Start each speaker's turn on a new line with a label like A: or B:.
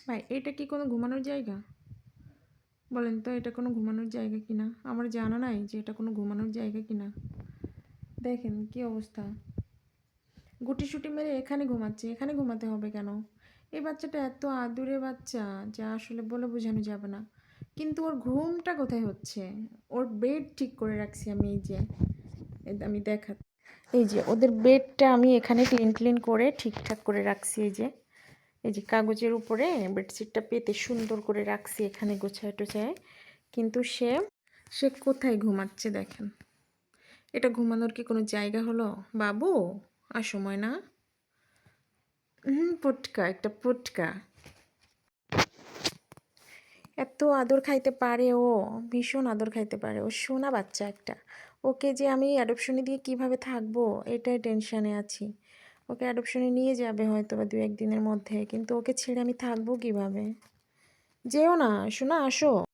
A: ভাই এটা কি কোনো ঘুমানোর জায়গা? বলেন তো এটা কোনো ঘুমানোর জায়গা কিনা? আমার জানা নাই যে এটা কোনো ঘুমানোর জায়গা কিনা। দেখেন কি অবস্থা, গুটি-সুটি মেরে এখানে ঘুমাচ্ছে। এখানে ঘুমাতে হবে কেন? এই বাচ্চাটা এত আদুরে বাচ্চা যা আসলে বলে বোঝানো যাবে না। কিন্তু ওর ঘুমটা কোথায় হচ্ছে? ওর বেড ঠিক করে রাখছি আমি, এই যে আমি এই যে ওদের বেডটা আমি এখানে ক্লিন করে ঠিকঠাক করে রাখছি। এই যে কাগজের উপরে বেডশিটটা পেতে সুন্দর করে রাখছি এখানে গোছায় টোছায়। কিন্তু সে সে কোথায় ঘুমাচ্ছে দেখেন। এটা ঘুমানোর কি কোনো জায়গা হলো? বাবু আসো ময়না। পুটকা, একটা পুটকা। এত আদর খাইতে পারে ও, ভীষণ আদর খাইতে পারে ও, সোনা বাচ্চা একটা। ওকে যে আমি অ্যাডপশনে দিয়ে কিভাবে থাকবো এটাই টেনশানে আছি। ওকে অ্যাডপশনে নিয়ে যাবে হয়তো বা 2-1 দিনের মধ্যে, কিন্তু ওকে ছেড়ে আমি থাকবো কিভাবে? যেও না, সোনা আসো।